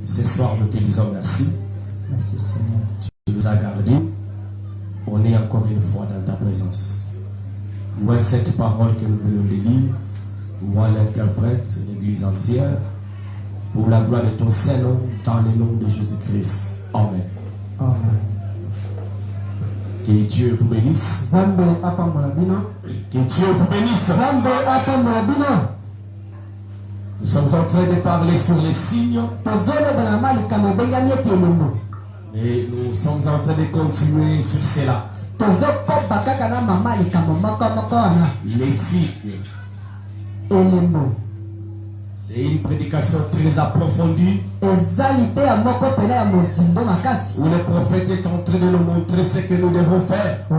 Ce soir, nous te disons merci. Merci Seigneur. Tu nous as gardés. On est encore une fois dans ta présence. Moi, cette parole que nous venons de lire, moi l'interprète, l'église entière, pour la gloire de ton Saint-Nom, dans le nom de Jésus-Christ. Amen. Amen. Que Dieu vous bénisse. Zambe apambola bino. Que Dieu vous bénisse. Zambe apambola bino. Nous sommes en train de parler sur les signes. Et nous sommes en train de continuer sur cela. Les signes. C'est une prédication très approfondie où le prophète est en train de nous montrer ce que nous devons faire. Ce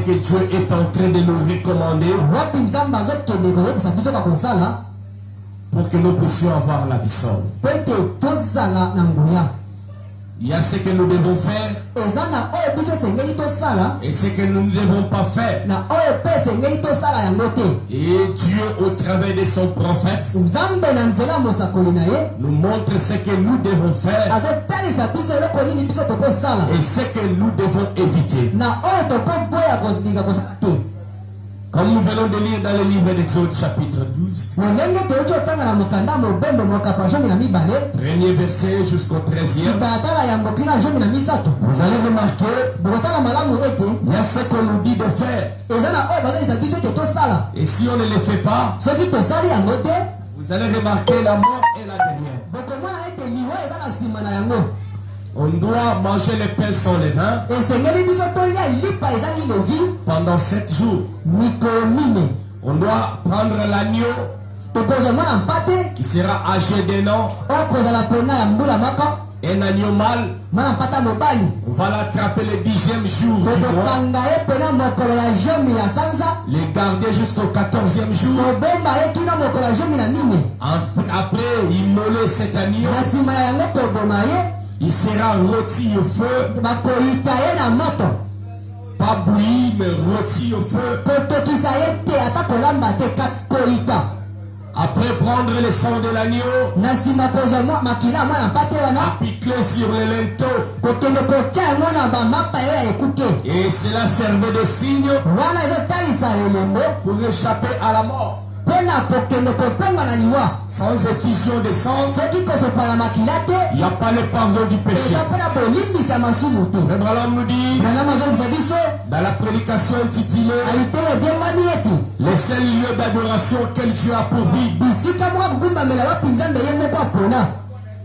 que Dieu est en train de nous recommander pour que nous puissions avoir la vie sauve. Il y a ce que nous devons faire et ce que nous ne devons pas faire. Et Dieu, au travers de son prophète, nous montre ce que nous devons faire et ce que nous devons éviter. Comme nous venons de lire dans le livre d'Exode chapitre 12, premier verset jusqu'au 13e, vous allez remarquer, il y a ce qu'on nous dit de faire. Et si on ne le fait pas, vous allez remarquer la mort et la dernière. On doit manger le pain sans levain pendant 7 jours. On doit prendre l'agneau qui sera âgé d'un an, un agneau mâle. On va l'attraper le 10e jour du mois, les garder jusqu'au 14e jour. Après immoler cet agneau, il sera rôti au feu, pas bouilli mais rôti au feu. Après prendre le sang de l'agneau, appliquer sur le linteau, et cela servait de signe pour échapper à la mort. Sans effusion de sang, il n'y a pas le pardon du péché. Le Branham nous dit dans la prédication intitulée le seul lieu d'adoration auquel Dieu a pourvu,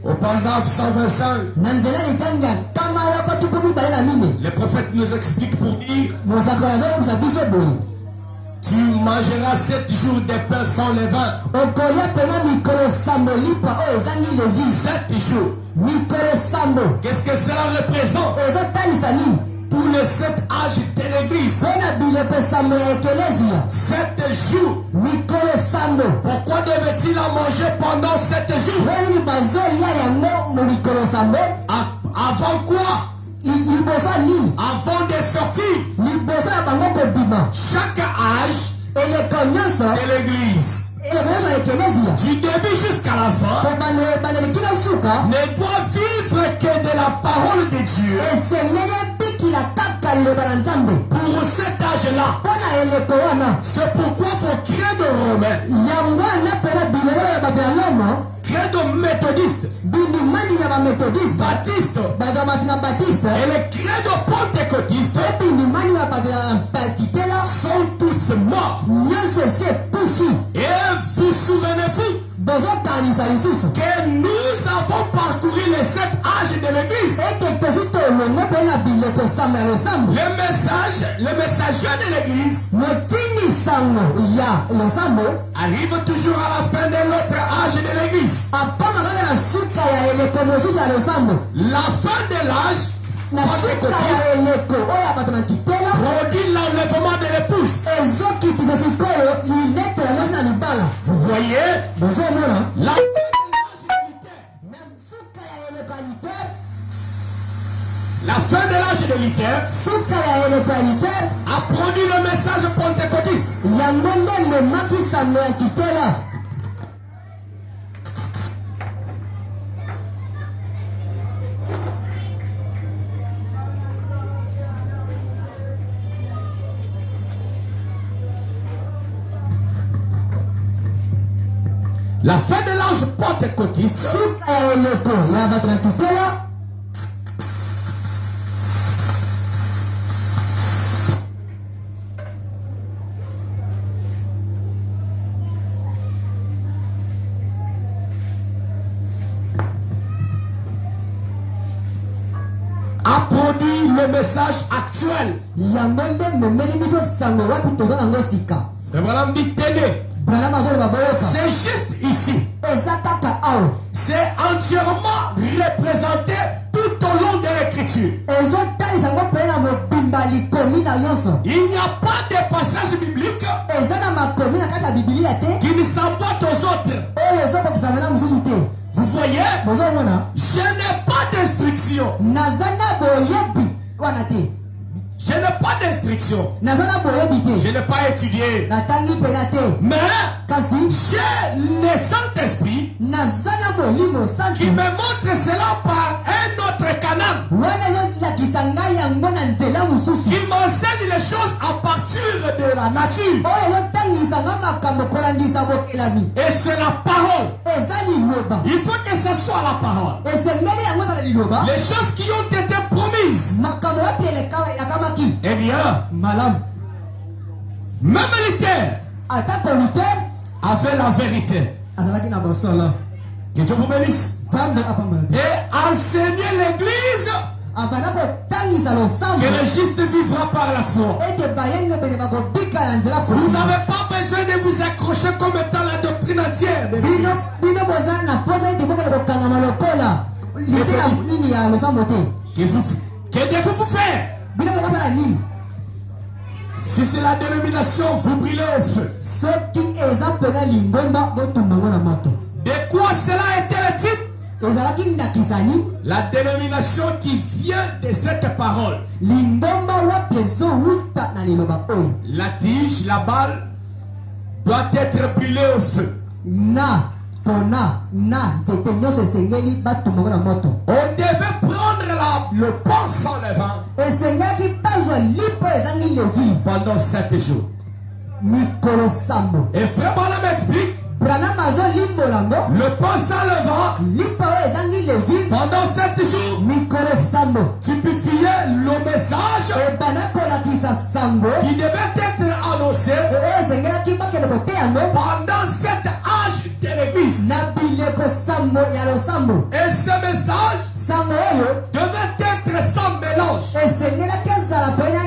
au paragraphe 125, le prophète nous explique pour dire: tu mangeras 7 jours de pain sans levain. 7 jours. Qu'est-ce que cela représente? Pour les 7 âges de l'église. 7 jours. Pourquoi devait-il en manger pendant 7 jours? Avant quoi? Avant de sortir. Chaque âge de l'église, du début jusqu'à la fin, ne doit vivre que de la parole de Dieu. Pour cet âge-là, c'est pourquoi il faut credo romain, credo méthodiste, baptiste et le credo pentecôtiste sont tous morts. Et vous souvenez-vous que nous avons parcouru les 7 âges de l'église. Le messager de l'église arrive toujours à la fin de l'autre âge de l'église. La fin de l'âge produit l'enlèvement de l'épouse. Vous voyez, la fin de l'âge de Luther a produit le message pentecôtiste. La fin de l'ange pentecôtiste suka ya eleko ya batrakitela a produit le message actuel. yango nde memeli biso sango wapi toza nango sika. Abraham dit tenez, Branham azoloba boyoka c'est juste ici. eza kaka awa C'est entièrement représenté tout au long de l'écriture. ezotalisa ngo mpe na mobimba likomi na nyonso. Il n'y a pas de passage biblique eza na makomi na kati ya bibilia te qui ne s'emboîte aux autres. oyo ezobokisama na mosusu te. Vous voyez, bozomona je n'ai pas d'instruction. naza na boyebi wana te. Je n'ai pas d'instruction. naza na boyebi te. Je n'ai pas étudié. natangi mpena te. Mais kasi j'ai le Saint-Esprit naza na molimo qui santi me montre cela par un autre canal. wana ezolakisa ngai yango na nzela mosusu Qui m'enseigne les choses à partir de la nature. oyo ezotangisa nga makambo kolandisa bokelami. Et c'est la parole. eza liloba Il faut que ce soit la parole. esengeli yango ezala liloba. Les choses qui ont été promises. makambo wapi elekamaki Eh bien, malamu même militaire ata koliter avait la vérité. azalaki na bosolo. Que Dieu vous bénisse. nzambe apambola te Et enseigner l'église abanda kotangisa losambo que le juste vivra par la foi. ete bayenge bene bakobika na nzela Vous kobima. n'avez pas besoin de vous accrocher comme étant la doctrine entière. de bino l'Église. bino boza na posa ete bokende kokangama lokola lite ya nini ya losambo te. Que devez-vous faire? bino bokosala nini Si c'est la dénomination, vous brûlez au feu. soki eza mpena lingomba botumba ngo na moto. De quoi cela était le type? ezalaki ndakisani La dénomination qui vient de cette parole. lingomba wapi ezowuta na liloba oyo. La tige, la balle doit être brûlée au feu. na tona na nzete nyonso esengeli batumba ngo na moto. On devait prendre le pont sans levain esengaki bazwa lipo ezangi levi pendant 7 jours. mikolo sambo. Et frère Branham m'explique, Branham azolimbola ngo le pont sans levain lipo oyo ezangi levi pendant 7 jours mikolo sambo typifiait le message ebanda kolakisa sango qui devait être annoncé oyo esengelaki bakende koteya ngo pendant 7 âges de l'église. na bileko sambo ya losambo. Et ce message sango oyo devait être sans mélange. esengelaki ezala pena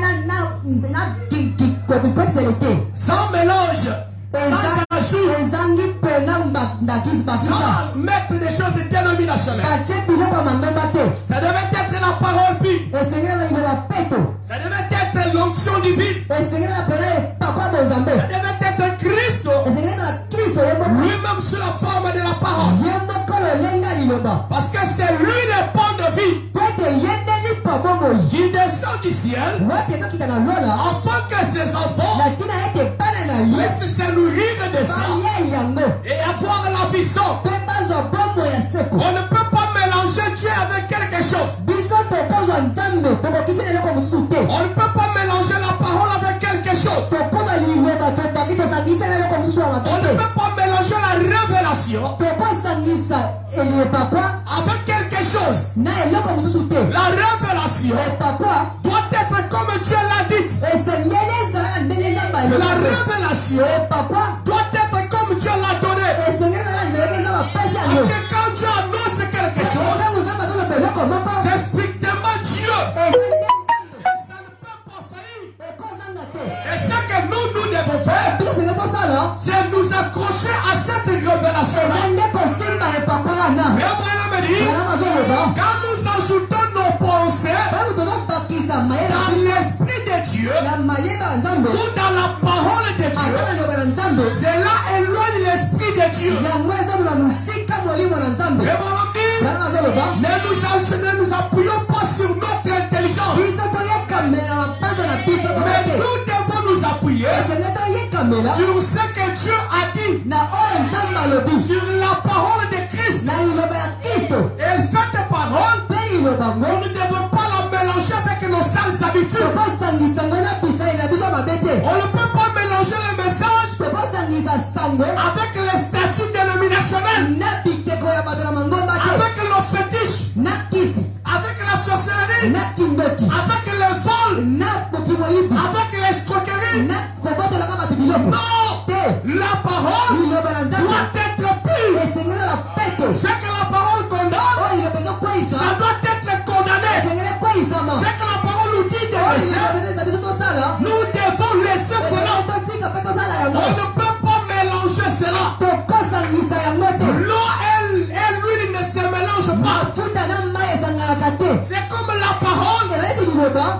na kikotiseli te. Sans mélange, sans ajout, ezangi pena bakisa sans mettre des choses dénominationnelles. batie biloko ya mangomba te. Ça devait être la parole pure. esengeli na liloba peto. Ça devait être l'onction divine. esengeli na pena epakwa bonzambe. Ça devait être Christ esengeli na kristo ye moko lui-même sous la forme de la parole. ye moko lolenga liloba Parce que c'est lui le pont de vie po ete ye nde lipo bomoi qui descend du ciel wapi ezokita na lola afin que ses enfants na ntina ete bana na ye puissent se nourrir de ça baye yango et avoir la vie sauve. mpe bazwa bomoi ya seko. On ne peut pas mélanger Dieu avec quelque chose. biso tokozwa nzambe tokokisi na eloko mosusu te. On ne peut pas mélanger la parole avec quelque chose. tokozwa liloba tobaki tosangisa na eloko mosusu ya On mabe ne te. peut pas mélanger la révélation tokosangisa epakwa avec quelque chose. na eloko mosusu te. La révélation epakwa doit être comme Dieu l'a dit. esengeli ezalaka ndenge nzambe La alobi. révélation epakwa doit être comme Dieu l'a donné. esengeli ezalaka ndenge nzambe apesi Parce yango. que quand Dieu annonce quelque chose, ntango nzambe azoloba eloko moko c'est strictement Dieu. eza nde Et ça ne peut pas faillir. ekozanga te. Et ce que nous devons faire, biso senge tosala c'est nous accrocher à cette révélation-là. eza nde kosimba epakwa wana. Mais Abraham me dit, Branham azoloba quand nous ajoutons nos pensées ntango tozobakisa mayele dans na biso l'esprit de Dieu na mayele ya nzambe ou dans la parole de Dieu, ata na liloba na nzambe cela éloigne l'esprit de Dieu. yango ezoloba mosika molimo na nzambe. Et Abraham dit, Branham azoloba ne nous appuyons pas sur notre intelligence, biso toyekamela mapanzo na biso mais te. nous devons nous appuyer esenge toyekamela sur ce que Dieu a dit, na oyo nzambe alobi sur la parole de Christ. na liloba ya kristo. Et cette parole, mpe liloba ngo nous ne devons pas la mélanger avec nos sales habitudes. tokosangisa ngo na bisaeli na biso mabe te. On ne peut pas mélanger le message tokosangisa sango avec les statuts dénominationnels.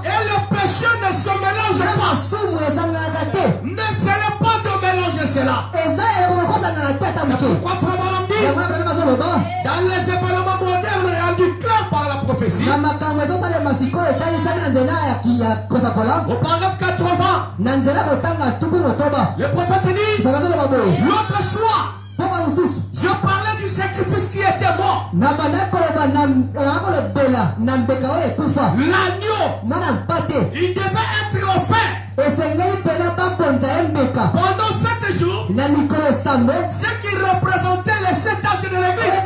Et le péché ne se mélange pas. N'essayez pas de mélanger cela. C'est pourquoi Frère Branham dit, dans les événements modernes rendus clairs par la prophétie, au paragraphe 80, le prophète dit, l'autre soir, je parlais du sacrifice qui était mort. L'agneau, il devait être offert. Pendant 7 jours, ce qui représentait les 7 âges de l'église,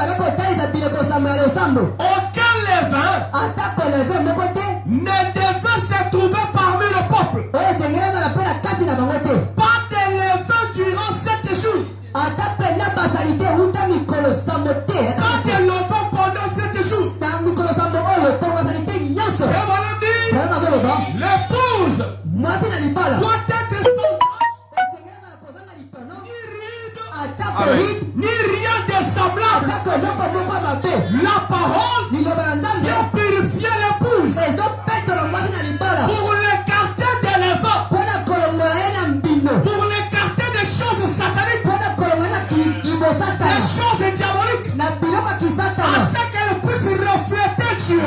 aucun levain ne devait se trouver parmi le peuple. Pas de levain durant 7 jours. Pas de levain pendant 7 jours. Et voilà dit, l'épouse doit être sans tache, ni rien de semblable. La parole vient purifier l'épouse pour l'écarter des levains, pour l'écarter des choses sataniques, des choses diaboliques, afin qu'elle puisse refléter Dieu.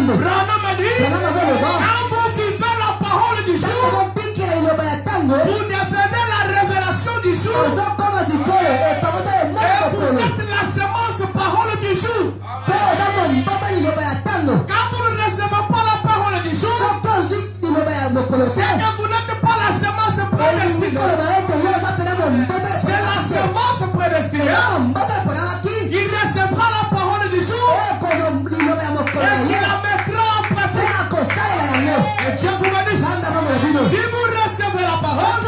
Branham a dit, quand vous vivez la parole du jour, vous devenez la révélation du jour. Et vous êtes la semence parole du jour. Quand vous ne recevez pas la parole du jour, c'est que vous n'êtes pas la semence prédestinée. C'est la semence prédestinée qui recevra la parole du jour et qui la mettra en pratique. Et Dieu vous bénisse. Si vous recevez la parole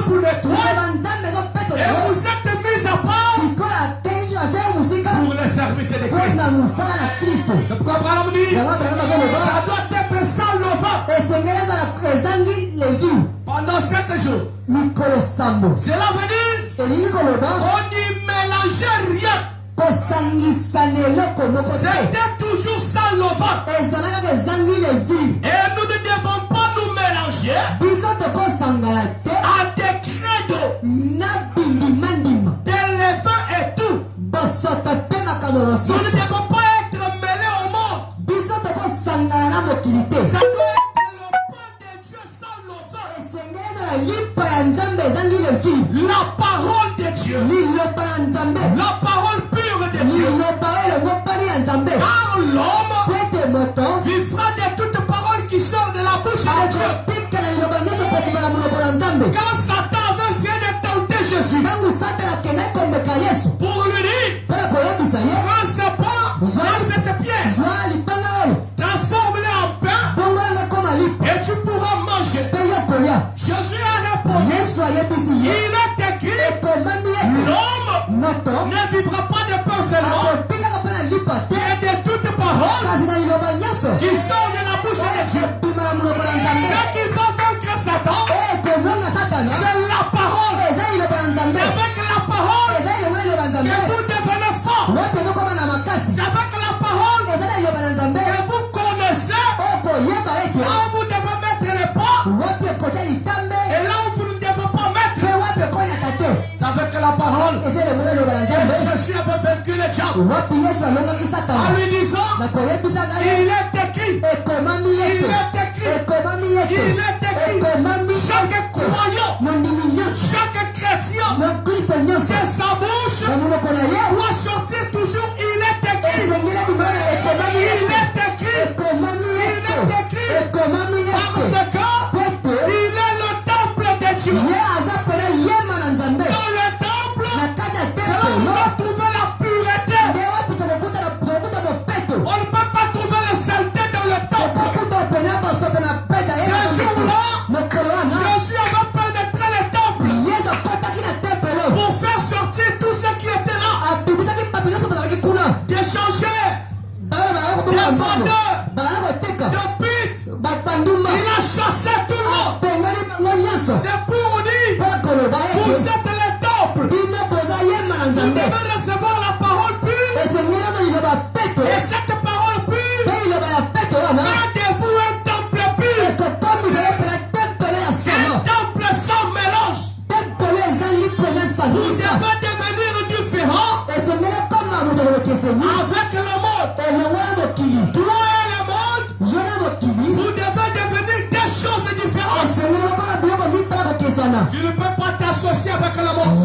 vous nettoie et vous êtes mis à part pour le service de Christ. C'est pourquoi Branham dit, ça doit être sans levain pendant 7 jours. Cela veut dire qu'on n'y mélangeait rien. C'était toujours sans levain. Et nous ne devons pas nous mélanger à des credos, des levains et tout. Nous ne devons pas être mêlés au monde. Ça doit être le pain de Dieu sans levain. La parole de Dieu, la parole pure de Dieu. Car l'homme vivra de toute parole qui sort de la bouche de Dieu. Quand Satan veut essayer de tenter Jésus pour lui dire, prends ce pain, prends cette pièce, transforme-les en pain et tu pourras manger. Jésus a répondu, il est écrit, l'homme ne vivra pas de pain seulement, mais de toute parole qui sort de la bouche de Dieu. Ce qui va vaincre Satan, c'est la parole. C'est avec la parole que vous devenez fort. C'est avec la parole que vous connaissez là où vous devez mettre les pas et là où vous ne devez pas mettre. C'est avec la parole que Jésus avait vaincu le diable en lui disant, il est écrit, chaque croyant, chaque chrétien, c'est sa bouche doit sortir toujours, il est écrit, parce qu'il est le temple de Dieu. Dans le temple, c'est là où on va trouver la pureté. On ne peut pas trouver la saleté dans le temple. Ce jour-là, Jésus avait pénétré le temple pour faire sortir tout ce qui était là. devait devenir différent avec le monde. Toi et le monde, vous devez devenir des choses différentes. Tu ne peux pas t'associer avec le monde.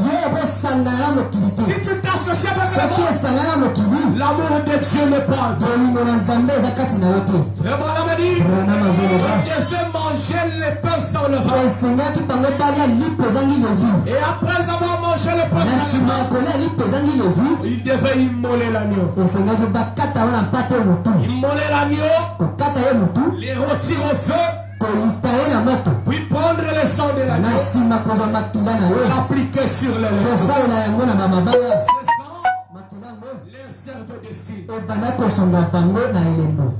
Si tu t'associes avec le monde, l'amour de Dieu n'est pas en toi. Frère Branham dit, on devait manger les pains sans levain. Et après avoir mangé le pain sans levain, il devait immoler l'agneau. Immoler l'agneau, les retirer au feu, puis prendre le sang de l'agneau, l'appliquer sur les lèvres. Ce sang leur servait de signe.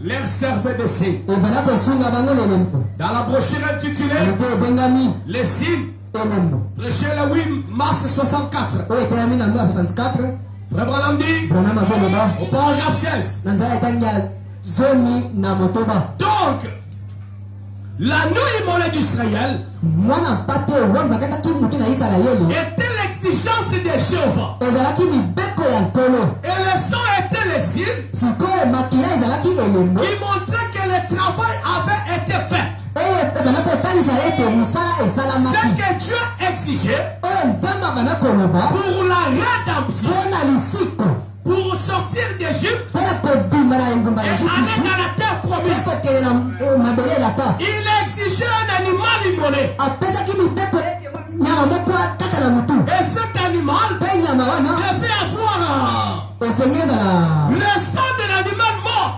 Leur servait de signe. Dans la brochure intitulée Les signes, prêché le 8 mars 64. Frère Branham dit au paragraphe 16. Donc, l'agneau immolé d'Israël était l'exigence de Jéhovah. Et le sang était le signe qui montrait que le travail avait été fait. Ce que Dieu exigeait pour la rédemption, pour sortir d'Égypte et aller dans la terre promise. Il exigeait un animal immolé. Et cet animal devait avoir le sang de l'animal mort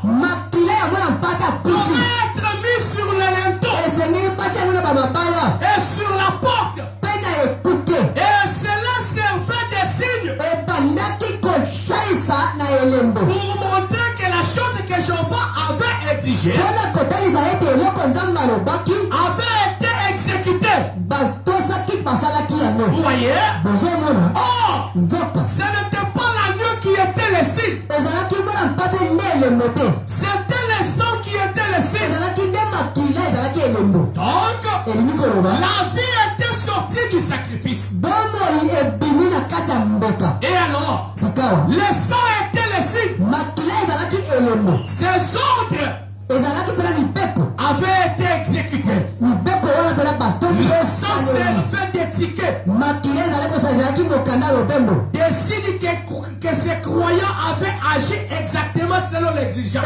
devait être mis sur le linteau et sur la porte. Et cela servait de signe pour montrer que la chose que Jéhovah avait exigée avait été exécutée. Vous voyez? Or, ce n'était pas l'agneau qui était le signe. C'était le sang qui était le signe. Donc, la vie était sortie du sacrifice. Et alors, le sang était le signe. Ces ordres avaient été exécutés. Le sang servait d'étiquette. Des signes que ces croyants avaient agi exactement selon l'exigence.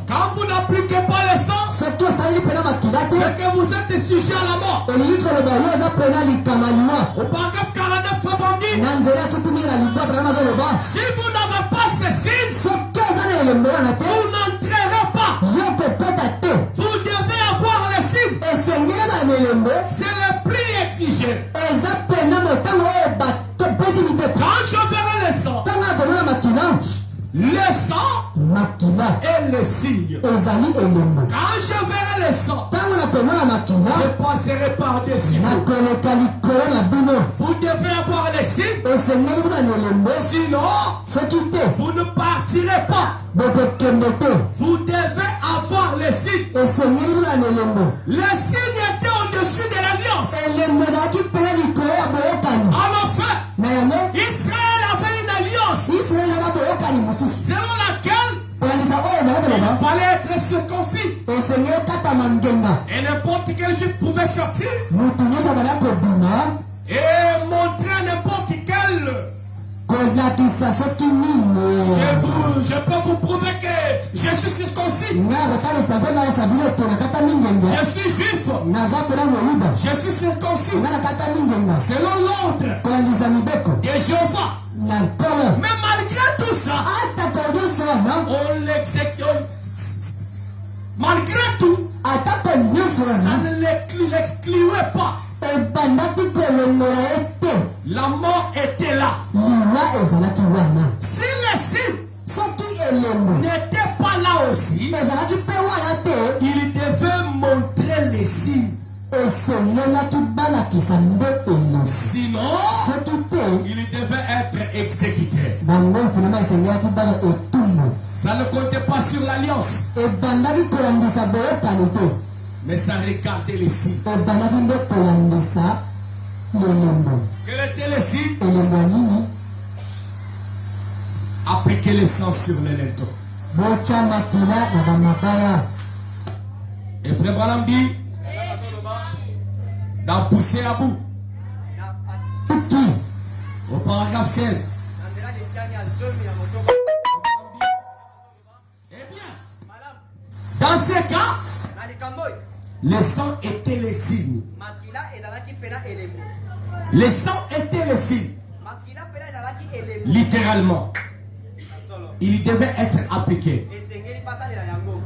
Quand vous n'appliquez pas le sang, c'est que vous êtes sujet à la mort. Au paragraphe 49, Frère dit, si vous n'avez pas ces signes, vous n'entrerez pas. Vous devez avoir les signes. C'est le prix exigé. Quand je verrai le sang, le sang est le signe. Quand je verrai le sang, je passerai par-dessus vous. Vous devez avoir les signes. Sinon, vous ne partirez pas. Vous devez avoir les signes. Les signes étaient au-dessus de l'alliance. En effet, Israël avait une alliance selon laquelle il fallait être circoncis. Et n'importe quel juif pouvait sortir et montrer à n'importe quel. Je peux vous prouver que je suis circoncis. Je suis juif. Je suis circoncis. Selon l'ordre de Jéhovah. Mais malgré tout ça, on l'exécute. Malgré tout, ça ne l'excluait pas. La mort était là. Si les signes n'étaient pas là aussi, il devait montrer les signes. Sinon, il devait être exécuté. Ça ne comptait pas sur l'alliance. Mais ça regardait les signes. ebandaki nde kolandisa lelembo. Quel était le signe? Elembo ya nini? Appliquer le sang sur les linteaux. Botya makila na bamabaya. Et frère Branham dit, dans pousser à bout, Tuki. au paragraphe 16. Eh bien, dans ce cas, le sang était le signe. Le sang était le signe. Littéralement, il devait être appliqué.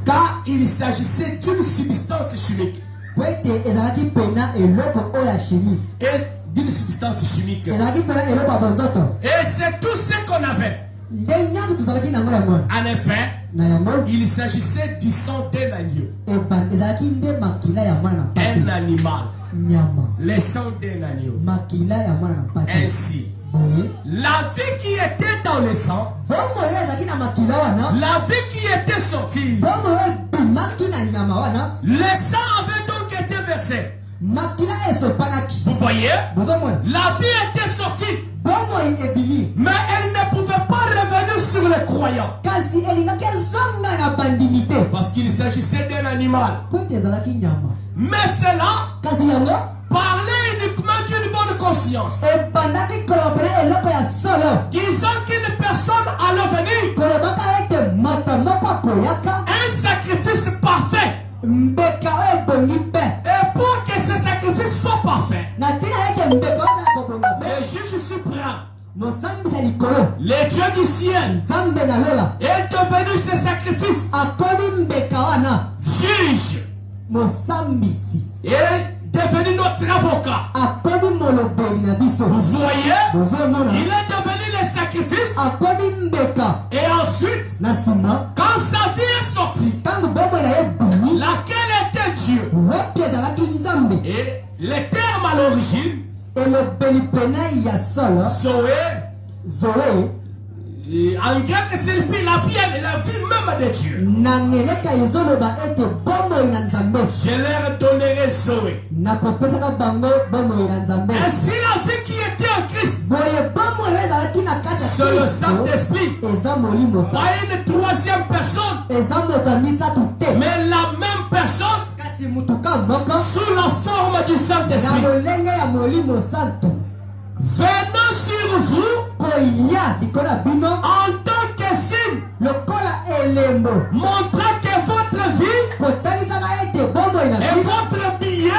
Car il s'agissait d'une substance chimique. Poete ezalaki pena eloko oyo ya chimie. Et d'une substance chimique. Ezalaki pena eloko ya banzoto. Et c'est tout ce qu'on avait. Nde nyonso tozalaki nango yango. En effet, Na yango il s'agissait du sang d'un agneau. ezalaki nde makila ya mwana na Un mpate. animal. Nyama. Le sang d'un agneau. Makila ya mwana na mpate. Ainsi, Boye. la vie qui était dans le sang, Bongo oyo ezalaki na makila wana. la vie qui était sortie, Bongo oyo ebimaki na nyama wana. le sang avait donc été versé. Makila esopanaki. Vous voyez, Bozomona. la vie était sortie, Bongo ebimi. mais elle ne pouvait pas revenir sur les croyants. Kasi elingaki ezonga na bandimi te. Parce qu'il s'agissait d'un animal. Po ete ezalaki nyama. Mais cela Kasi yango parlait uniquement d'une bonne conscience. ebandaki koloba pena eloko ya solo. Disant qu'une personne allait venir, Kolobaka ete moto moko akoyaka. un sacrifice parfait. Mbeka oyo ebongi mpe. Et pour que ce sacrifice soit parfait, Na ntina ete mbeka oyo ezala kobonga mpe. le juge suprême, Mosambisa likolo. le Dieu du ciel, Nzambe na lola. est devenu ce sacrifice. Akomi mbeka wana. Juge Mosambisi. est devenu notre avocat. Akomi molobeli na biso. Vous voyez, Bozomona. il est devenu le sacrifice. Akomi mbeka. Et ensuite, Na nsima. quand sa vie est sortie, Ntango bomoi na ye ebimi. laquelle était Dieu? Wapi ezalaki nzambe. Et les termes à l'origine, Elobeli pena ya solo. Zoé, Zoe. en grec signifie la vie même de Dieu. Na ngeleka ezoloba ete bomoi na nzambe. Je leur donnerai Zoé. Nakopesaka bango bomoi na nzambe. Ainsi la vie qui était en Christ, Boye bomoi oyo ezalaki na kati ya c'est le Kristo. Saint-Esprit. Eza molimo sa. Pas une troisième personne, Eza moto ya misato te. mais la même personne Kasi mutuka moko. sous la forme du Na Saint-Esprit. molenge ya molimo santo. Venant sur vous Koya likolo ya bino. en tant que signe, Lokola elembo. montrant que votre vie Kotalisaka ete bomoi na et bino. votre billet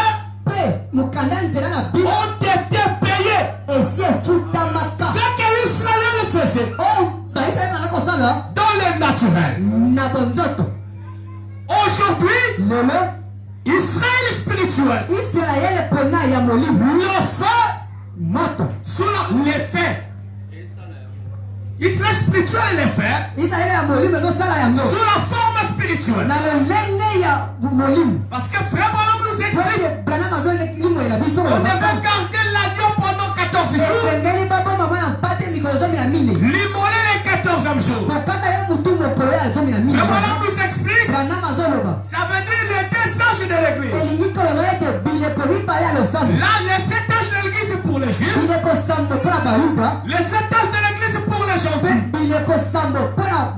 Pe mokanda nzela na bino. ont été payés. Esi efutamaka. Ce que Israël faisait Oyo baisraeli bana kosala. dans le naturel. Na bonzoto. Aujourd'hui, Lelo. Israël spirituel, Israele pena ya molimo. le fait Moto. sur les faits. Israël spirituel et les faits Israele ya molimo ezosala yango. sous la forme spirituelle. Na lolenge ya molimo. Parce que frère Branham nous explique, Oye Branham azolimoyela biso. on devait garder l'agneau pendant 14 jours, esengeli baboma mwana mpate mikolo zomi na mine. l'immoler le 14e jour. Kokata ye mutu mokolo ya zomi na mine. Frère Branham nous explique, Branham azoloba. ça veut dire les deux sages de l'église. elingi koloba ete bileko mibale ya losambo. Là, les 7 âges de l'église c'est pour les juifs, bileko sambo mpo na bayuda. les 7 âges de l'église c'est pour les Mpe gentils. bileko sambo mpo na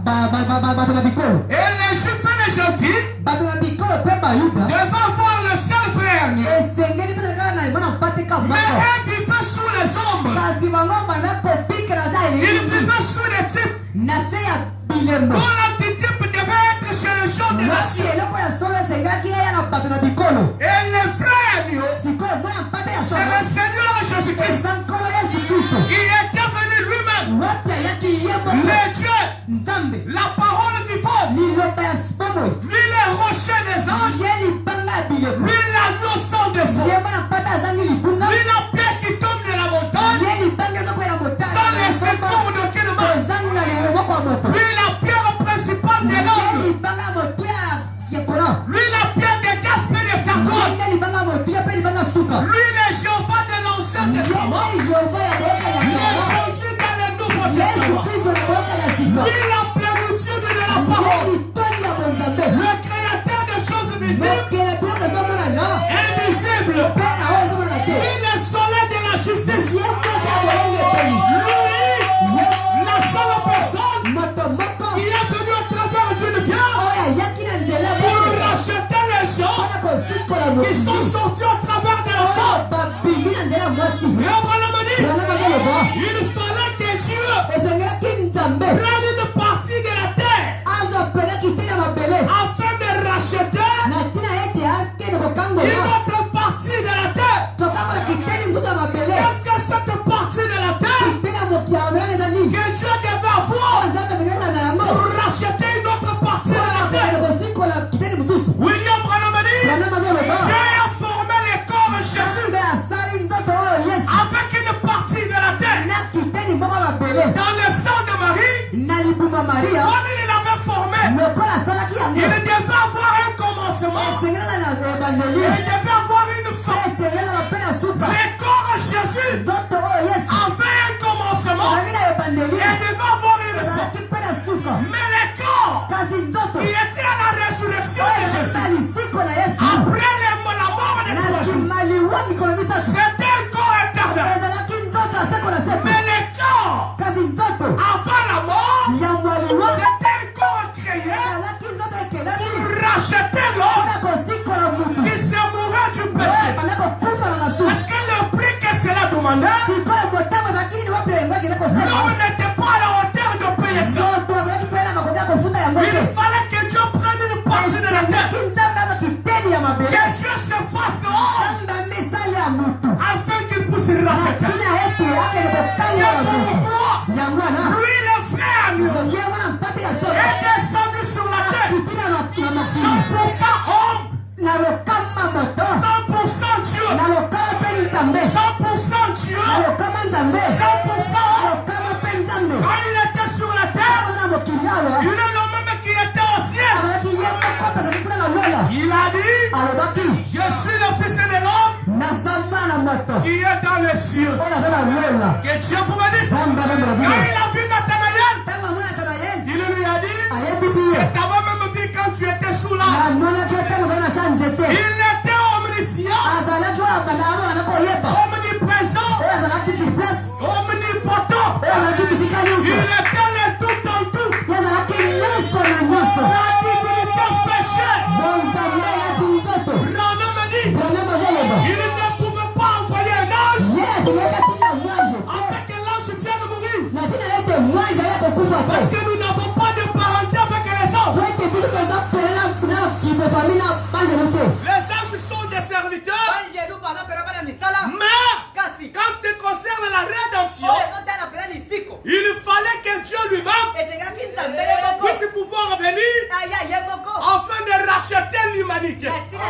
bato na bikolo. Et les juifs et les gentils Bato na bikolo mpe bayuda. devaient voir le seul frère agneau. esengeli mpe kaka na mwana mpate ka Mais moko. eux vivaient sous les ombres. kasi bango banda kobikela za Ils elingi vivaient sous des types na se ya bilembo. dont l'antitype devait être chez les gens de la wasi cieux. eloko ya solo esengelaki eya na bato na bikolo. Et le frère agneau, sikoyo mwana mpate ya c'est solo le Seigneur Jésus-Christ eza nkolo yesu kristo. qui était venu lui-même, wapi ayaki ye moko le Dieu, nzambe. la parole vivante, liloba ya bomoi. lui le rocher des anges, ye libanga ya bileko. lui l'agneau sans défaut, ye mwana mpate azangi libunga. lui la pierre qui tombe de la montagne, ye libanga ezokwela sans les secours d'aucune main, kozanga loboko ya moto. lui la pierre principale de ye l'angle, libanga ya motu ya kola. lui la pierre de jaspe de Sargon, ye libanga ya motu mpe libanga ya suka. lui le Jéhovah de l'Ancien Testament, ye jehova ya boyokani ya le kala. Jésus dans le Nouveau yesu Testament, kristo na boyokani ya sika. lui la plénitude de la ye parole, litondi ya bonzambe. le créateur des choses visibles mokele biloko ezomona mwasi. Il fallait que Dieu Esengelaki nzambe prenne une partie de la terre azopela kitini ya mabele afin de racheter na ntina ete akende une kokangola autre partie de la terre. tokangola kiteni mosusu ya mabele Est-ce que cette partie de la terre kiteni ya mokili ya mabele eza nini que Dieu devait avoir nzambe esengelaka na yango pour racheter une autre partie de la terre? mpona kosikola kiteni mosusu William Branham dit, Branham azoloba Dieu a formé les corps de Jésus nzambe asali nzoto oyo yesu avec une partie de la terre na kiteni moko ya mabele dans le sang de Marie. na libuma maria Comme il l'avait formé, lokola asalaki il yango devait avoir un commencement. esengelaka na ebandeli Il devait avoir une fin. esengelaka mpe na suka Les corps de Jésus nzoto oyo yesu avaient un commencement ezalaki na ebandeli et devait avoir une fin. ezalaki mpe na suka Mais les corps kasi nzoto qui étaient à la résurrection de Jésus, ezali lisiko na yesu après la mort de na 3 jours, nsima liwa mikolo misato c'était un corps éternel. ezalaki nzoto aseko na sepo Mais les corps kasi nzoto avant la mort, ya mwaliwa c'était un corps créé ezalaki nzoto ekelami pour racheter l'homme mpona kosikola mutu qui s'est mouru du péché. banda kokufa na masumu Parce que le prix que cela demandait, sikoyo motango ezalaki nini wapi yango akende kosema l'homme n'était pas à la hauteur de payer ça. nzoto azalaki mpe na makoki ya kofuta yango Il te fallait que Dieu prenne une partie de la terre, ezalaki nzambe aza kiteni ya mabele que Dieu se fasse homme nzambe misali ya mutu afin qu'il puisse racheter. tina ete akende kokanga C'est yango pourquoi yango wana lui, le frère agneau, ye wana mpate ya solo est descendu sur la terre, kitini na makili 100% homme, na lokama moto 100% Dieu, na lokama mpe nzambe 100% Dieu, na lokama nzambe 100% homme. lokama mpe nzambe Quand il était sur la terre, aza na mokili awa il est le même qui était au ciel. azalaki ye moko mpe azalaki kuna na lola Il a dit, alobaki je suis le fils de l'homme naza mwana moto qui est dans les cieux. oyo aza na lola Que Dieu vous bénisse. nzambe abombola Quand bino il a vu Nathanaël, ntango amona Natanaeli il lui a dit, ayebisi ye tu avais même vu quand tu étais sous l'arbre. amonaki ye ntango azali na sa nzete Il était omniscient, azalaki oyo abana koyeba omniprésent, oyo azalaki sur place omnipotent. oyo azalaki bisika Il nyonso était le tout en tout. ye azalaki nyonso na nyonso La divinité féchée. bonzambe yati nzoto Branham dit, branam azoloba il ne pouvait pas envoyer un ange ye asengelaki atinda mwanje afin que l'ange vienne mourir. na tina ete mwanje aya kokufa Parce te que nous n'avons pas de parenté avec les anges. po ete biso toza pelela na kifefami na banjelu te Les anges sont des serviteurs. banjelu baza pena bana misala Mais kasi quand il concerne la rédemption, oyo ezotala pena lisiko il fallait que Dieu lui-même esengelaki nzambe ye moko puisse pouvoir venir aya ye moko afin de racheter l'humanité. na ntina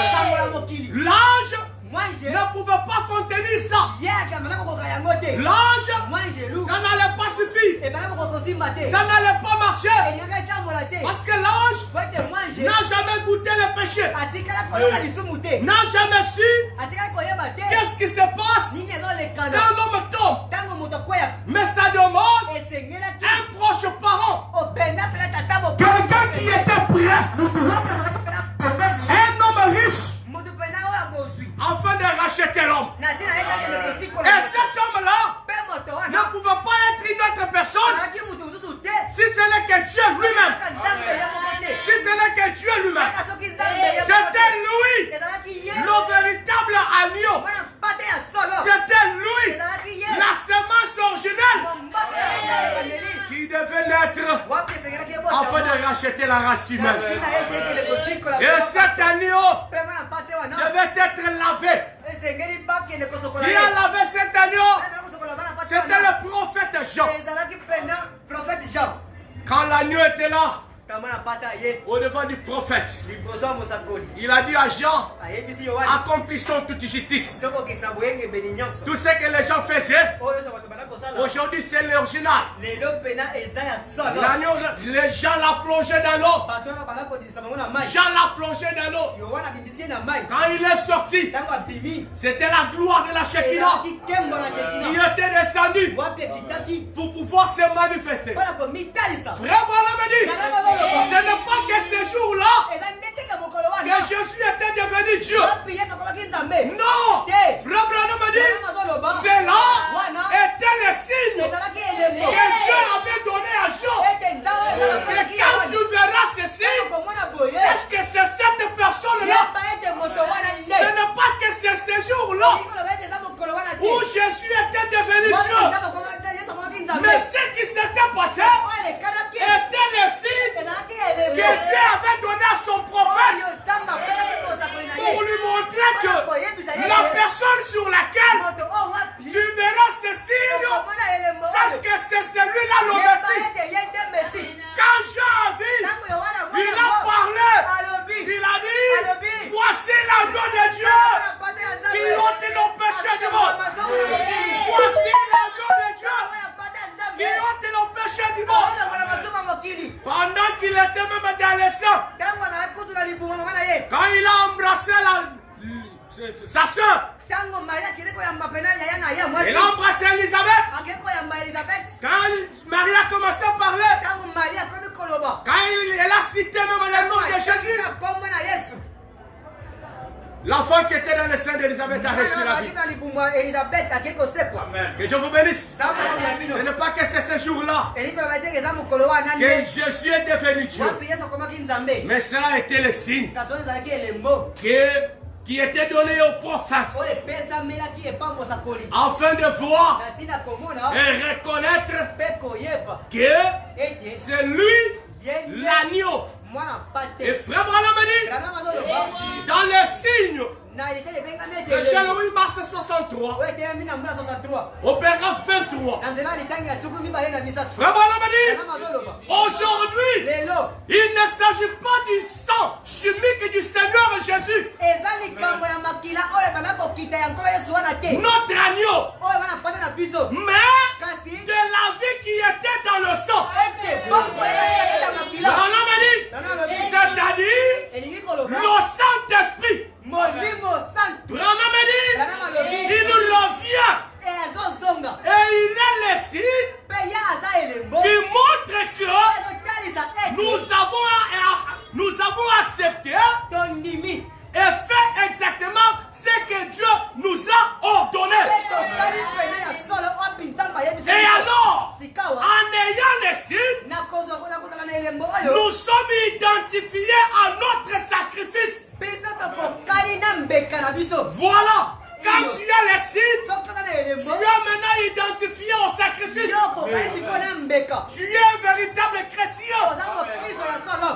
ekangola mokili L'ange mwanje ne pouvait pas contenir ça. ye akamana kokoka yango te L'ange, mwanjelu ça n'allait pas suffire. ebana kokosimba te Ça n'allait pas marcher. elingaka etambola te Parce que l'ange po ete mwanje n'a jamais goûté le péché. atikala koyoka lisumu te N'a jamais su atikala koyeba te qu'est-ce qui se passe nini ezolekana quand l'homme tombe. ntango moto akweyaka Mais ça demande esengelaki un proche parent. openda pena tata Quelqu'un qui était prêt, un homme riche, moto pena oyo aboswi afin de racheter l'homme. na ntina ekakende kosikola Et cet homme-là mpe moto ne wana pouvait pas être une autre personne azalaki moto mosusu te si ce n'est que Dieu lui-même. kaka nzambe ye moko te Si ce n'est que Dieu lui-même. kaka soki nzambe ye moko C'était te lui, ezalaki ye le véritable agneau. mwana mpate ya solo C'était lui, ezalaki ye la semence originelle mombate ya ebandeli qui devait naître wapi esengelaki ye afin de racheter la race humaine. ntina ye te ekende kosikola Et cet agneau mpe mwana mpate wana devait être lavé. esengeli bakende kosokola Qui ye a lavé cet agneau? kosokola bana mpate C'était wana le prophète Jean. ezalaki mpena prophète jean Quand l'agneau était là, kama na mpate ye au devant du prophète, liboso ya mosakoli il a dit à Jean, ayebisi yohane accomplissons toute justice. tokokisa boyengebeni nyonso Tout ce que les gens faisaient, oyo nyonso bato bana kosala aujourd'hui c'est l'original. lelo pena eza ya solo L'agneau, les gens l'ont plongé dans l'eau. bato wana bana kodisa bango na mai Jean l'a plongé dans l'eau. yohane abimisi ye na mai Quand il est sorti, ntango abimi c'était la gloire de la Shekinah ezalaki nkembo na qui shekina était descendue wapi ekitaki pour pouvoir se manifester. mpona komitalisa Frère Branham dit, ce n'est pas que ce jour-là eza ndeteka mokolo que wana Jésus était devenu Dieu. wapi yesu akomaki nzambe Non, te Frère Branham dit, Branham azoloba cela wana était le signe ezalaki elembo que Dieu avait donné à Jean. ete nzambe ezala Et mpelaki quand tu yohane verras ce signe, komona boye sache que c'est cette personne-là. yeba ete moto wana nde Ce n'est pas que c'est ce jour-là ikoloba ete eza mokolo wana où Jésus était devenu Dieu. Mais ce qui s'était passé était le signe que Dieu avait donné à son prophète pour lui montrer que la personne sur laquelle tu verras ce signe, sache que c'est celui-là le Messie. Quand Jean a vu, il a parlé, il a dit, voici l'agneau de Dieu qui ôte le péché du monde. Voici l'agneau de Dieu qui ôte le péché du monde. Pendant qu'il était même dans le sang, quand il a embrassé sa soeur, il a embrassé Elisabeth. Quand Marie a commencé à parler, quand elle a cité même le nom de Jésus, l'enfant qui était dans le sein d'Elisabeth a reçu la vie. Amen. Que Dieu vous bénisse. Ce n'est pas que c'est ce jour-là que Jésus est devenu Dieu, mais cela a été le signe qui était donné aux prophètes afin de voir et reconnaître que c'est lui l'agneau. Et frère Branham dit, dans les signes de Jean-Louis mars 63, opéra 23, frère Branham dit, aujourd'hui, il ne s'agit pas du sang chimique du Seigneur Jésus, notre agneau, mais de la vie qui était dans le sang. C'est-à-dire le Saint-Esprit. Il revient et il est le signe qui montre que nous avons accepté et fait exactement ce que Dieu nous a ordonné. Et alors, en ayant les signes, nous sommes identifiés à notre sacrifice. Voilà. Quand tu as les signes, tu es maintenant identifié au sacrifice. Tu es un véritable chrétien.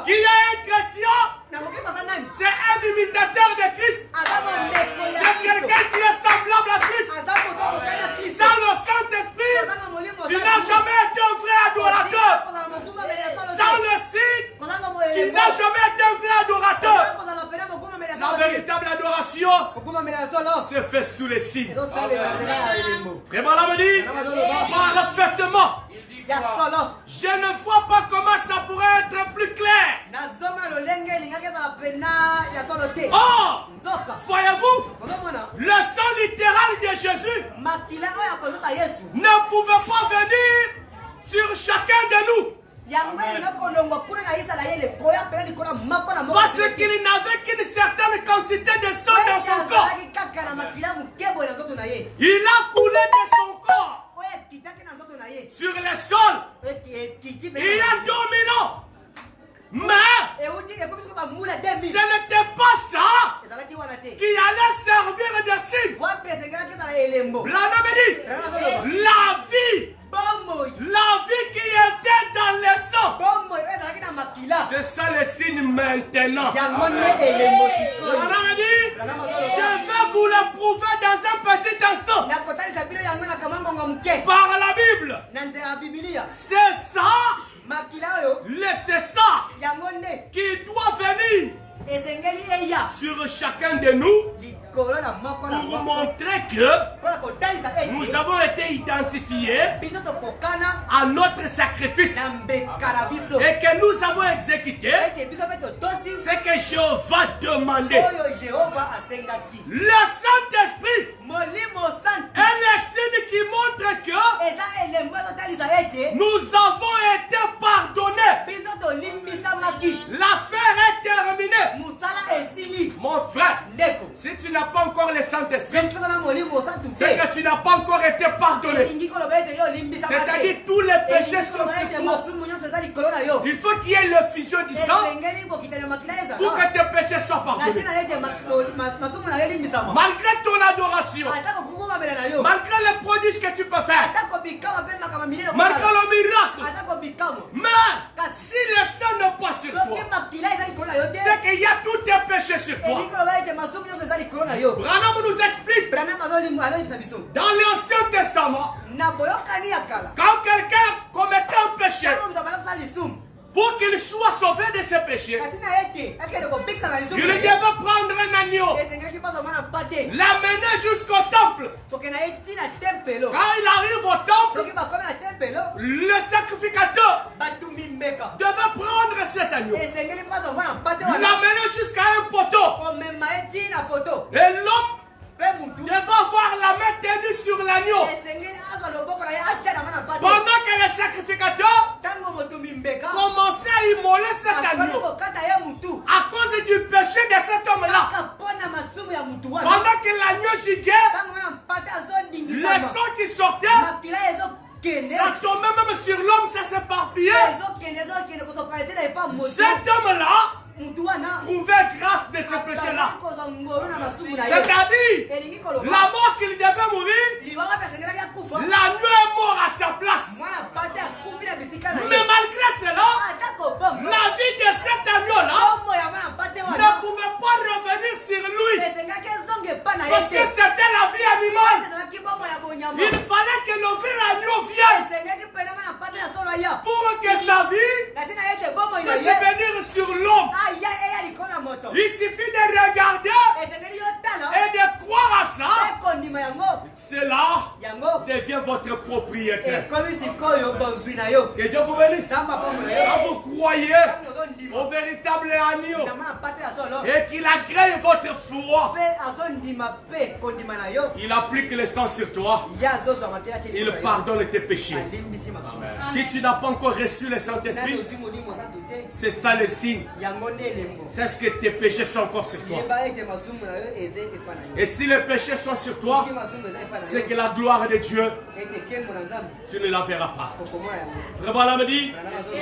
Qui est un chrétien? C'est un imitateur de Christ. C'est quelqu'un qui est semblable à Christ. Sans le Saint-Esprit, tu n'as jamais été un vrai adorateur. Sans le signe, tu n'as jamais été un vrai adorateur. La véritable adoration se fait sous les signes. Vraiment là me dit, parfaitement. Je ne vois pas comment ça pourrait être plus clair. Oh, voyez-vous, le sang littéral de Jésus ne pouvait pas venir sur chacun de nous. Parce qu'il n'avait qu'une certaine quantité de sang dans son corps. Il a coulé de son corps sur le sol. Il a dominé. Mais ce n'était pas ça qui allait servir de signe. Branham dit, la vie qui était dans le sang, c'est ça le signe maintenant. Branham dit, je vais vous le prouver dans un petit instant par la Bible. C'est ça, c'est ça qui doit venir sur chacun de nous pour montrer que nous avons été identifiés à notre sacrifice et que nous avons exécuté ce que Jéhovah demandait. Le Saint-Esprit est le signe qui montre que nous avons été pardonnés. L'affaire est terminée. Mon frère, si tu n'as pas encore le Saint-Esprit, c'est que tu n'as pas encore été pardonné. C'est-à-dire tous les péchés sont sur toi. Il faut qu'il y ait l'effusion du sang pour que tes péchés soient pardonnés. Malgré ton adoration, malgré prodige que tu peux faire, Atako bikama pe makambo minene malgré okosala. le miracle, Atako bikama. mais si le sang n'est pas sur Soki toi, makila ezali likolo na yo te. c'est qu'il y a tous tes péchés sur toi. Elingi koloba ete masumu nyonso ezali likolo na yo. Branham nous explique Branham azolingisa biso. dans l'Ancien Testament, Na boyokani ya kala. quand quelqu'un commettait un péché, Tango moto abanda kosala lisumu. pour qu'il soit sauvé de ses péchés, Kati na ete akende kobikisa na lisumu. il devait prendre un agneau, Esengelaki mpasa mwana mpate. l'amener jusqu'au temple. Tokenda ye ntina tempelo. Quand il arrive au temple, Soki bakomi na tempelo. le sacrificateur Batumbi mbeka. devait prendre cet agneau, Esengeli mpasa mwana mpate wana. l'amener jusqu'à un poteau. Komema ye ntina poto. Et l'homme Pe mutu. devait avoir la main tenue sur l'agneau. Esengeli azwa loboko na ye atya na mwana mpate. Pendant que le sacrificateur Tango motumbi mbeka. commençait à immoler cet Akomi agneau kokata ye mutu. à cause du péché de cet homme-là. Kaka mpona masumu ya mutu wana. Pendant que l'agneau giguait, Tango mwana mpate le azodingisama. sang qui sortait, Makila ezokende. ça tombait même sur l'homme, ça s'éparpillait. ezokende kosopalete na epa motu. Cet homme-là Mutu wana. trouvait grâce de ce péché-là. Kozwa ngolu na masumu na ye. C'est-à-dire, Elingi koloba. la mort qu'il devait mourir, Liwanga pe asengelaki akufa. l'agneau est mort à sa place. Mwana mpate akufi na bisika na ye. Mais malgré cela, Atako bomba. la vie de cet agneau-là Bombo ya mwana mpate ne wana. pouvait pas revenir sur lui. Esengaki ezonga epa na ye Parce que te. c'était la vie animale. Ezalaki bombo ya bonyama. Il fallait que le vrai agneau vienne Esengaki pena mwana mpate na solo ya. pour que sa vie Kati na ye te bombo ina puisse ye. venir sur l'homme. Aya eya likolo na moto. Il suffit de regarder Esengeli yo tala. et de croire à ça. Ekondima yango. Cela Yango. devient votre propriété. Ekomi sikoyo bozwi na yo. Que Dieu vous bénisse. Samba bombo na Quand yo. vous croyez Tango ozondima. au véritable agneau Na mwana mpate na solo. et qu'il agrée votre foi, Pe azondima pe kondima na yo. il applique le sang sur toi, Ya azozwa makila chini. il pardonne tes péchés. Alimbisi masumu. Si tu n'as pas encore reçu le Saint-Esprit, Nani ozwi molimo santu te. c'est ça le signe. Yango nde elembo. C'est ce que tes péchés sont encore sur toi. Yeba ete masumu na yo eze epa na yo. Et si les péchés sont sur toi, Soki masumu eza epa na c'est yo. que la gloire de Dieu, Ete nkembo na Nzambe. tu ne la verras pas. Okomona yango. Frère Branham dit,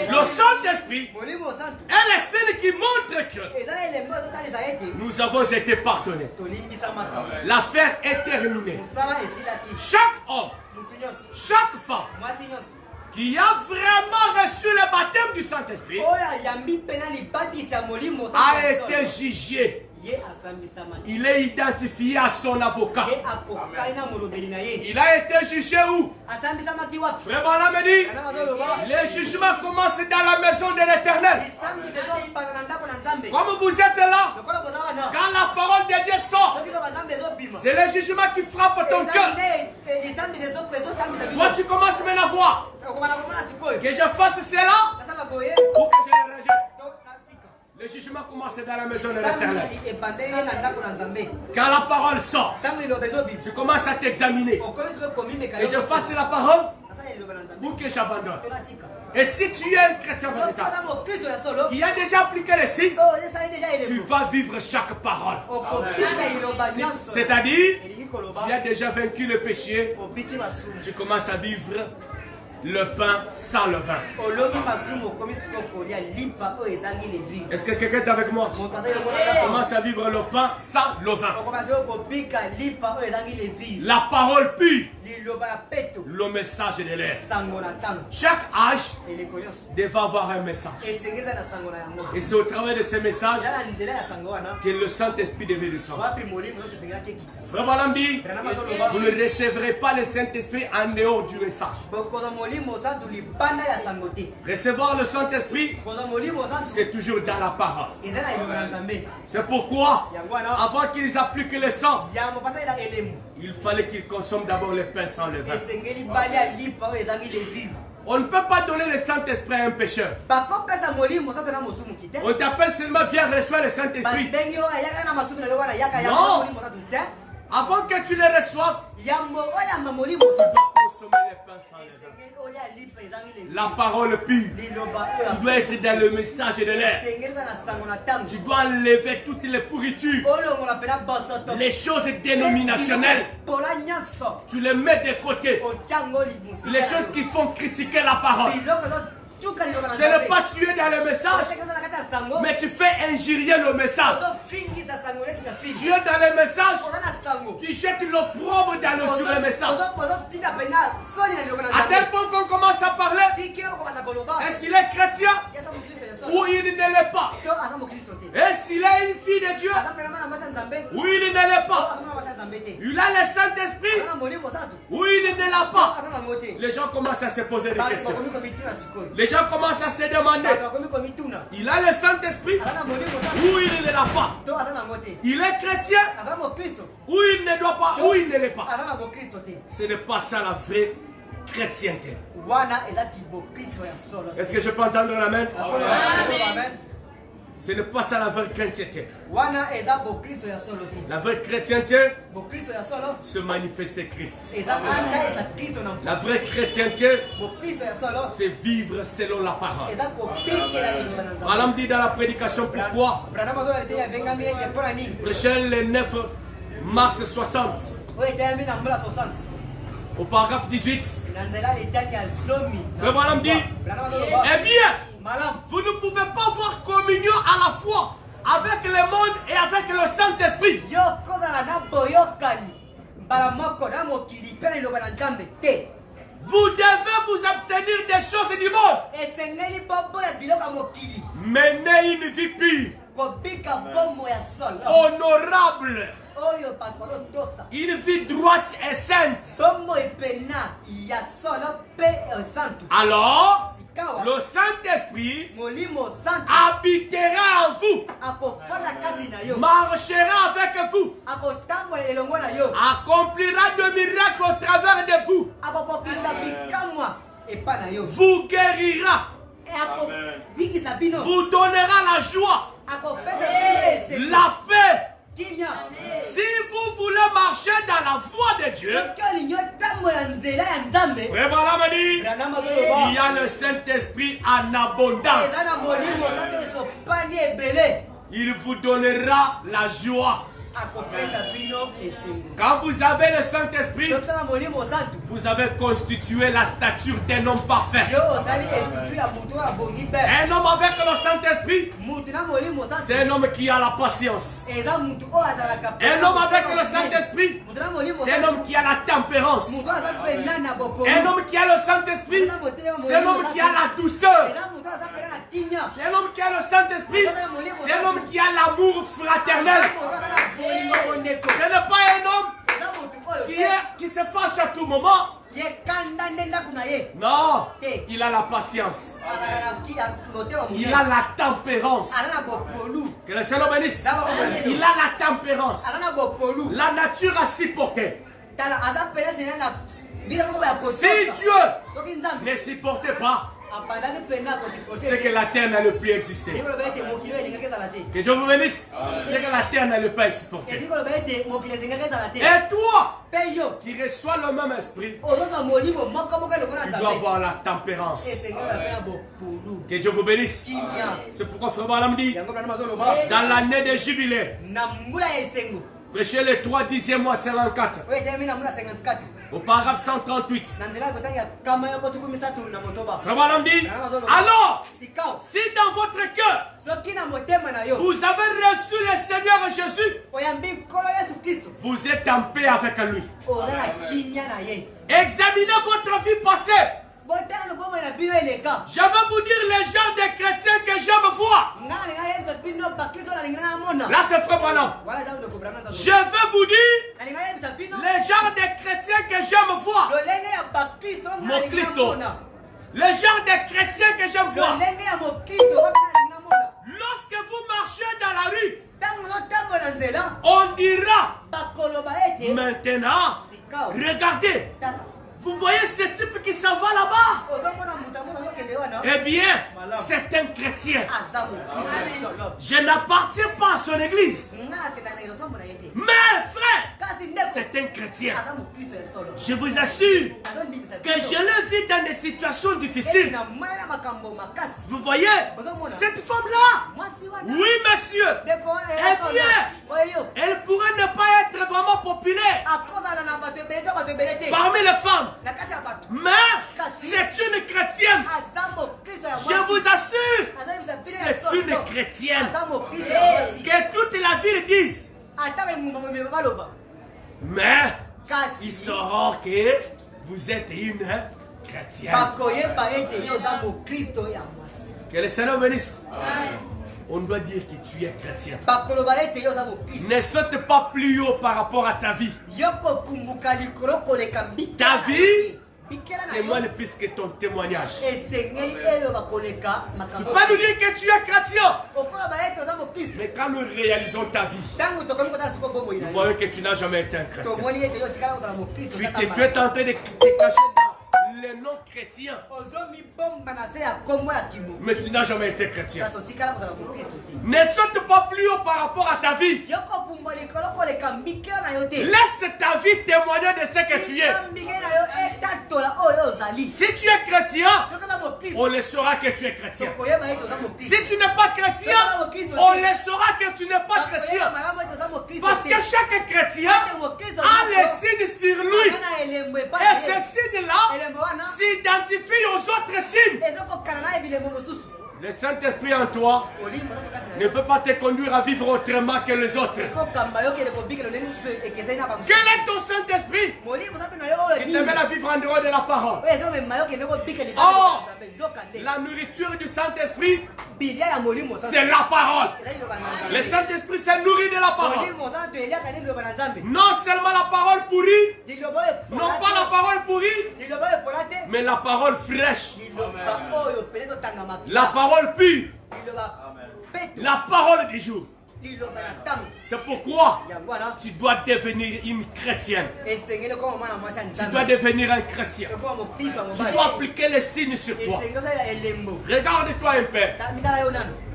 le Saint-Esprit Molimo santu. est le signe qui montre que Eza elembo ezotalisa ete. nous avons été pardonnés. Tolimbisamaka. L'affaire est terminée. Mosala esilaki. Chaque homme, Mutu nyonso. chaque femme Mwasi nyonso. qui a vraiment reçu le baptême du Saint-Esprit Oyo ayambi pena libatisi ya molimo santu. a été jugé. Ye asambisamaki. Il est identifié à son avocat. Ye akokali na molobeli na ye. Il a été jugé où? Asambisamaki wapi? Frère Branham dit, Kana azoloba. les jugements commencent dans la maison de l'Éternel. Lisambisa ezopanda na ndako na Nzambe. Comme vous êtes là, Lokola koza wana. quand la parole de Dieu sort, Soki loba Nzambe ezobima. c'est le jugement qui frappe ton cœur. Lisambisa ezosambisa Toi, tu commences maintenant à voir okobana komona sikoyo. que je fasse cela Nasala boye. ou que je le rejette. To natika. Le jugement commence dans la maison de l'Éternel. Lisambisi ebandeli na ndako na Nzambe. Quand la parole sort, Ntango liloba ezobima. tu commences à t'examiner. Okomi sikoyo komimeka Que yo. je fasse la parole Nasala liloba na Nzambe. ou que j'abandonne. To natika. Et si tu es un chrétien Soki véritable oza mokristo ya solo. qui a déjà appliqué les signes, Oh, ezali deja tu elembo. vas vivre chaque parole. Okobika liloba nyonso. C'est-à-dire, Elingi koloba. tu as déjà vaincu le péché, Obiki masumu. tu commences à vivre le pain sans le vin. Oloki masumu okomi sikoyo kolia lipa oyo ezangi levi. Est-ce que quelqu'un est avec moi? Moto azali lokola Tu ndako. commences à vivre le pain sans le vin. Okomasi okobika lipa oyo ezangi levi. La parole pure, Liloba ya peto. le message de l'air. Sango na ntango. Chaque âge Eleko nyonso. devait avoir un message. Esengeza na sango na yango. Et c'est au travers de ce message Eza na nzela ya sango wana. que le Saint-Esprit devait descendre. Wapi molimo nyonso esengelaki ekita. Frère Branham dit, Branham azoloba. vous ne recevrez pas le Saint-Esprit en dehors du message. Bokozwa molimo santu libanda ya sango te. Recevoir le Saint-Esprit, Kozwa molimo santu. c'est toujours dans la parole. Eza na liloba na Nzambe. C'est pourquoi, Yango wana. avant qu'ils appliquent le sang, Yango pasalela elemu. il fallait qu'ils consomment d'abord le pain sans le vin. Esengeli bali ya lipa oyo ezangi levi. On ne peut pas donner le Saint-Esprit à un pécheur. Bakopesa molimo santu na mosumu kite. On t'appelle seulement, viens reçois le Saint-Esprit. Babengi oyo ayaka na masumu na yo wana yaka ya Non. molimo santu te. Avant que tu le reçoives, Yambo oyamba molimo tu santu. dois consommer le pain sans le vin. Esengeli olia lipa ezangi levi. La parole pure. Liloba Tu dois être dans le message de l'air. Esengeli na sango na ntango. Tu dois enlever toutes les pourritures, Olongola pena bosoto. les choses dénominationnelles. Pola nyonso. Tu les mets de côté. Ochango limusika. Les choses qui font critiquer la parole. Biloko ezotuka liloba na Ce n'est Nzambe. pas tuer dans le message, Otekeza na kati ya sango. mais tu fais injurier le message. Tu es dans les messages, tu jettes l'opprobre sur les messages. À tel point qu'on commence à parler, et s'il est chrétien, ou il ne l'est pas. Et s'il est une fille de Dieu, ou il ne l'est pas. Il a le Saint-Esprit, ou il ne l'a pas. Les gens commencent à se poser des questions. Les gens commencent à se demander, il a le Saint-Esprit, ou il ne l'a pas. Il est chrétien, ou il ne doit pas, ou il ne l'est pas. Ce n'est pas ça la vraie chrétienté. Est-ce que je peux entendre l'amen? Amen. Ce n'est pas ça la vraie chrétienté. La vraie chrétienté, se manifester Christ. La vraie chrétienté, c'est vivre selon la parole. Alam dit dans la prédication pourquoi prêcher le 9 mars 60 au paragraphe 18. Le Alam dit, eh bien, vous ne pouvez pas avoir communion à la fois avec le monde et avec le Saint-Esprit. Vous devez vous abstenir des choses du monde. Menez une vie pure, honorable, une vie droite et sainte. Alors, le Saint-Esprit habitera en vous, marchera avec vous, accomplira de miracles au travers de vous, vous guérira, vous donnera la joie, la paix. Si vous voulez marcher dans la voie de Dieu, il y a le Saint-Esprit en abondance. Il vous donnera la joie. Quand vous avez le Saint-Esprit, vous avez constitué la stature d'un homme parfait. Un homme avec le Saint-Esprit, c'est un homme qui a la patience. Un homme avec le Saint-Esprit, c'est un homme qui a la tempérance. Un homme qui a le Saint-Esprit, c'est un homme qui a la douceur. Un homme qui a le Saint-Esprit, c'est un homme qui a l'amour fraternel. Ce n'est pas un homme qui se fâche à tout moment. Non, il a la patience. Il a la tempérance. Que le Seigneur bénisse. Il a la tempérance. La nature a supporté. Si Dieu ne supportait pas, c'est que la terre n'allait plus exister. Que Dieu vous bénisse. C'est que la terre n'allait pas être supportée. Et toi, qui reçois le même esprit, tu dois avoir la tempérance. Que Dieu vous bénisse. C'est pourquoi Frère Balam dit, dans l'année de jubilé, prêchez les 3 10e mois 54. Au paragraphe 138. Frère Balam dit, alors, si dans votre cœur, vous avez reçu le Seigneur Jésus, vous êtes en paix avec lui. Examinez votre vie passée. Je vais vous dire les gens des chrétiens que j'aime voir. Là c'est Frère Branham. Je vais vous dire les gens des chrétiens que j'aime voir. Mon Christo. Les gens des chrétiens que j'aime voir. Lorsque vous marchez dans la rue, on dira maintenant, regardez. Vous voyez ce type qui s'en va là-bas? Eh bien, c'est un chrétien. Je n'appartiens pas à son église. Mais frère, c'est un chrétien. Je vous assure que je l'ai vu dans des situations difficiles. Vous voyez, cette femme-là, oui monsieur, eh bien, elle pourrait ne pas être vraiment populaire parmi les femmes. Mais c'est une chrétienne. Je vous assure, c'est une chrétienne. Que toute la ville dise. Mais ils sauront que vous êtes une chrétienne. Que le Seigneur bénisse. On doit dire que tu es chrétien. Ne saute pas plus haut par rapport à ta vie. Ta vie témoigne plus que ton témoignage. Tu peux nous dire que tu es chrétien. Mais quand nous réalisons ta vie, nous voyons que tu n'as jamais été un chrétien. Tu es tenté de te cacher dans les non-chrétiens. Mais tu n'as jamais été chrétien. Ne saute pas plus haut par rapport à ta vie. Laisse ta vie témoigner de ce que tu es. Si tu es chrétien, on le saura que tu es chrétien. Si tu n'es pas chrétien, on le saura que tu n'es pas chrétien. Parce que chaque chrétien a les signes sur lui. Et ces signes-là s'identifient aux autres signes. Le Saint-Esprit en toi ne peut pas te conduire à vivre autrement que les autres. Quel est ton Saint-Esprit qui te met à vivre en dehors de la parole? Or, la nourriture du Saint-Esprit, c'est la parole. Le Saint-Esprit s'est nourri de la parole. Non seulement la parole pourrie, non pas la parole pourrie, mais la parole fraîche. La parole pure. La parole du jour. C'est pourquoi tu dois devenir une chrétienne. Tu dois devenir un chrétien. Tu dois appliquer les signes sur toi. Regarde-toi un peu.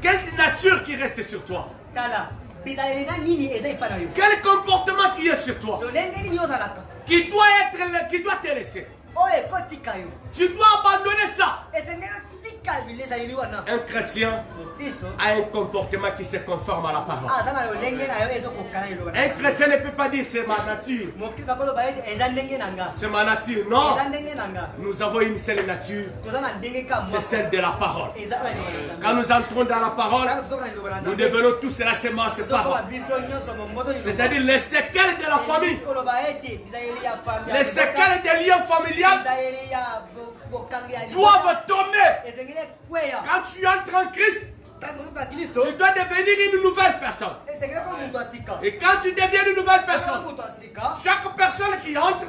Quelle nature qui reste sur toi? Quel comportement qui est sur toi? Qui doit te laisser? Tu dois abandonner ça. Un chrétien a un comportement qui se conforme à la parole. Un chrétien ne peut pas dire c'est ma nature. C'est ma nature. Non. Nous avons une seule nature. C'est celle de la parole. Quand nous entrons dans la parole, nous devenons tous la semence parole. C'est-à-dire les séquelles de la famille. Les séquelles des liens familiaux doivent tomber. Quand tu entres en Christ, tu dois devenir une nouvelle personne. Et quand tu deviens une nouvelle personne, chaque personne qui entre,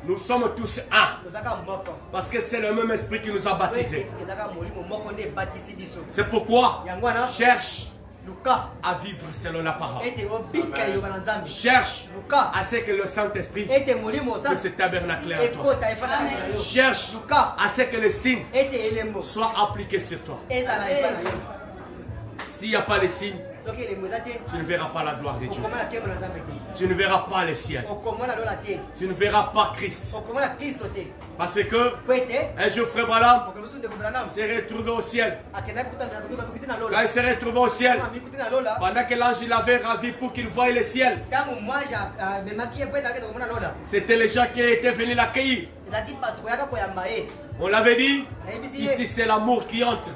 nous sommes tous un. Parce que c'est le même esprit qui nous a baptisés. C'est pourquoi cherche à vivre selon la parole. Cherche à ce que le Saint-Esprit puisse se tabernaculer en toi. Cherche à ce que les signes soient appliqués sur toi. S'il n'y a pas les signes, tu ne verras pas la gloire de Dieu. Tu ne verras pas le ciel. Tu ne verras pas Christ. Parce que un jour, frère Branham s'est retrouvé au ciel. Quand il s'est retrouvé au ciel, pendant que l'ange l'avait ravi pour qu'il voie le ciel, c'était les gens qui étaient venus l'accueillir. On l'avait dit, ici c'est l'amour qui entre.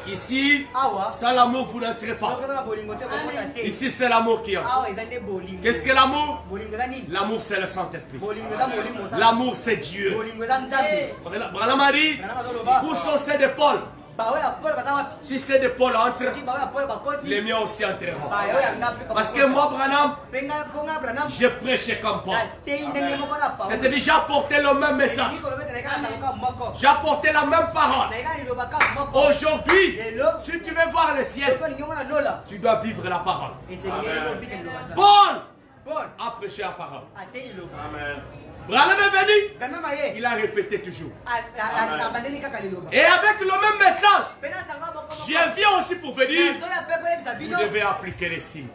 Ici, sans l'amour vous n'entrez pas. Ici c'est l'amour qui entre. Qu'est-ce que l'amour? L'amour c'est le Saint-Esprit. L'amour c'est Dieu. Branham a dit, où sont ces épaules? Si ces épaules entrent, les miens aussi entreront. Parce que moi, Branham, je prêchais comme Paul. C'était déjà apporté le même message. J'ai apporté la même parole. Aujourd'hui, si tu veux voir le ciel, tu dois vivre la parole. Paul a prêché la parole. Amen. Branham est venu, il a répété toujours. Et avec le même message, je viens aussi pour vous dire, vous devez appliquer les signes.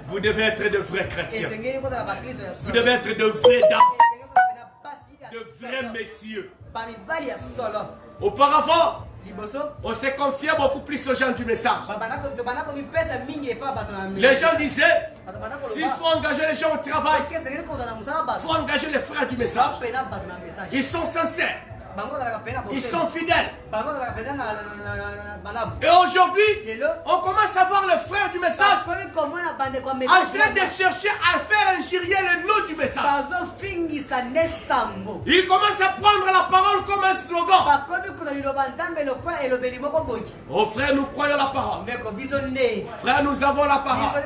Vous devez être de vrais chrétiens. Vous devez être de vrais dames, de vrais messieurs. Auparavant, on se confiait beaucoup plus aux gens du message. Les gens disaient, s'il faut engager les gens au travail, il faut engager les frères du message. Ils sont sincères. Ils sont fidèles. Et aujourd'hui, on commence à voir le frère du message en train de chercher à faire ingérer le nom du message. Il commence à prendre la parole comme un slogan. Oh frère, nous croyons la parole. Frère, nous avons la parole.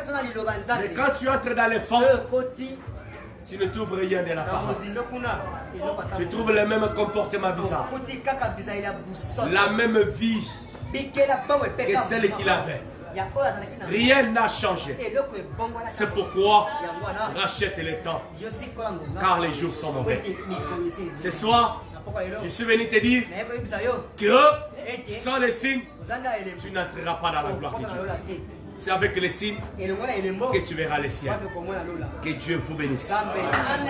Mais quand tu entres dans les fonds, tu ne trouves rien de la parole. Tu trouves le même comportement bizarre. La même vie que celle qu'il avait. Rien n'a changé. C'est pourquoi rachète le temps. Car les jours sont mauvais. Ce soir, je suis venu te dire que sans les signes, tu n'entreras pas dans la gloire de Dieu. C'est avec les signes que tu verras les ciels. Que Dieu vous bénisse. Amen.